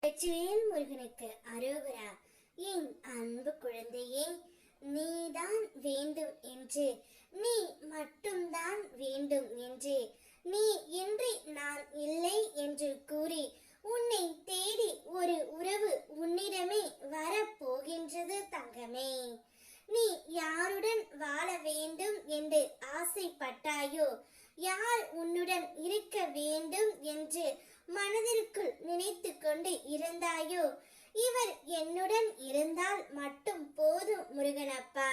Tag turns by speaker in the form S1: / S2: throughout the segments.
S1: வெற்றிவேல் முருகனுக்கு அரோகரா. என் அன்பு குழந்தையே, நீதான் வேண்டும் என்று, நீ மட்டும்தான் வேண்டும் என்று, நீ இன்றி நான் இல்லை என்று கூறி உன்னை தேடி ஒரு உறவு உன்னிடமே வரப்போகின்றது தங்கமே. நீ யாருடன் வாழ வேண்டும் என்று ஆசைப்பட்டாயோ, யார் உன்னுடன் இருக்க வேண்டும் என்று மனதிற்குள் நினைத்து கொண்டு இருந்தாயோ, இவர் என்னுடன் இருந்தால் மட்டும் போதும் முருகனப்பா,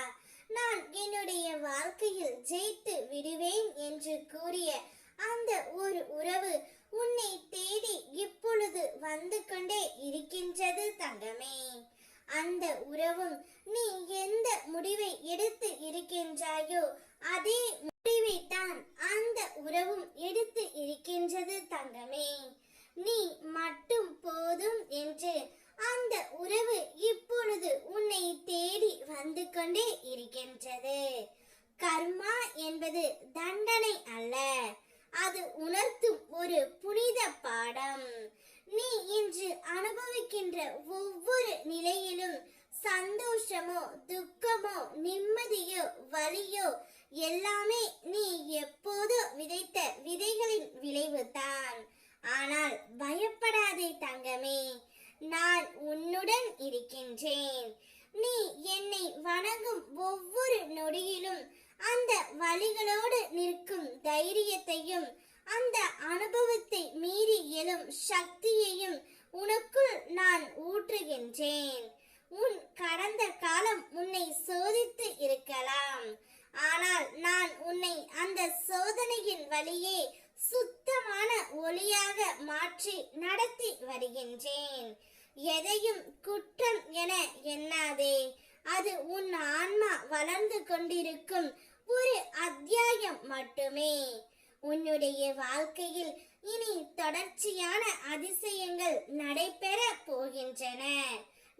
S1: நான் என்னுடைய வாழ்க்கையில் ஜெயித்து விடுவேன் என்று கூறிய அந்த ஒரு உறவு உன்னை தேடி இப்பொழுது வந்து கொண்டே இருக்கின்றது தங்கமே. அந்த உறவும் நீ எந்த முடிவை எடுத்து இருக்கின்றாயோ அதே முடிவை தான் அந்த உறவும் எடுத்து இருக்கின்றது தங்கமே. நீ மட்டும் போதும் என்று அந்த உறவு இப்பொழுது உன்னை தேடி வந்து கொண்டே இருக்கின்றது. கர்மா என்பது தண்டனை அல்ல, அது உணர்த்தும் ஒரு புனித பாடம். நீ இன்று அனுபவிக்கின்ற ஒவ்வொரு நிலையிலும் சந்தோஷமோ துக்கமோ நிம்மதியோ வலியோ எல்லாமே நீ எப்போதோ விதைத்த விதைகளின் விளைவுதான். ஆனால் பயப்படாதே தங்கமே, நான் உன்னுடன் இருக்கின்றேன். நீ என்னை வணங்கும் ஒவ்வொரு நொடியிலும் அந்த வலிகளோடு நிற்கும் தைரியத்தையும் அந்த அனுபவத்தை மீறி எழும் சக்தியையும் உனக்குள் நான் ஊற்றுகின்றேன். உன் கடந்த காலம் உன்னை சோதித்து இருக்கலாம், ஆனால் நான் உன்னை அந்த சோதனையின் வழியே சுத்தமான ஒளியாக மாற்றி நடத்தி வருகின்றேன். எதையும் குற்றம் என எண்ணாதே, அது உன் ஆன்மா வளர்ந்து கொண்டிருக்கும் ஒரு அத்தியாயம் மட்டுமே. உன்னுடைய வாழ்க்கையில் இனி தொடர்ச்சியான அதிசயங்கள் நடைபெற போகின்றன.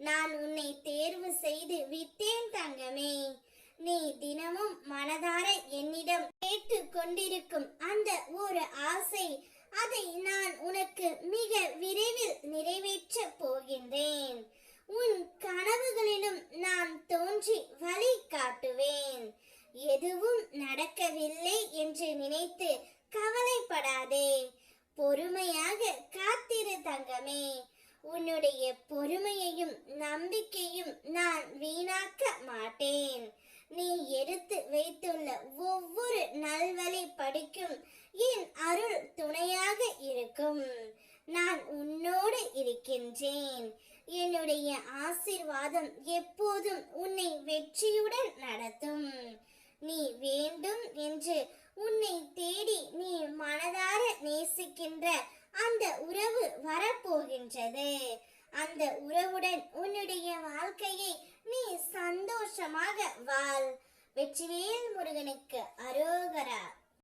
S1: நான் உன்னை தேர்வு செய்து விட்டேன் தங்கமே. நீ தினமும் மனதார என்னிடம் கேட்டு கொண்டிருக்கும் அந்த ஒரு ஆசை, அதை நான் உனக்கு மிக விரைவில் நிறைவேற்ற போகின்றேன். உன் கனவுகளிலும் நான் தோன்றி வழி காட்டுவேன். எதுவும் நடக்கவில்லை என்று நினைத்து கவலைப்படாதே, பொறுமையாக காத்திரு தங்கமே. உன்னுடைய பொறுமையையும் நம்பிக்கையும் நான் வீணாக்க மாட்டேன். நீ எடுத்து வைத்துள்ள ஒவ்வொரு நல்வழி படிக்கும் என் அருள் துணையாக இருக்கும். நான் உன்னோடு இருக்கின்றேன். என்னுடைய ஆசீர்வாதம் எப்போதும் உன்னை வெற்றியுடன் நடத்தும். நீ வேண்டும் என்று உன்னை தேடி நீ மனதார நேசிக்கின்ற அந்த உறவு வரப்போகின்றது. அந்த உறவுடன் உன்னுடைய வாழ்க்கையை நீ சந்தோஷமாக வாழ். வெற்றிவேல் முருகனுக்கு அரோகரா.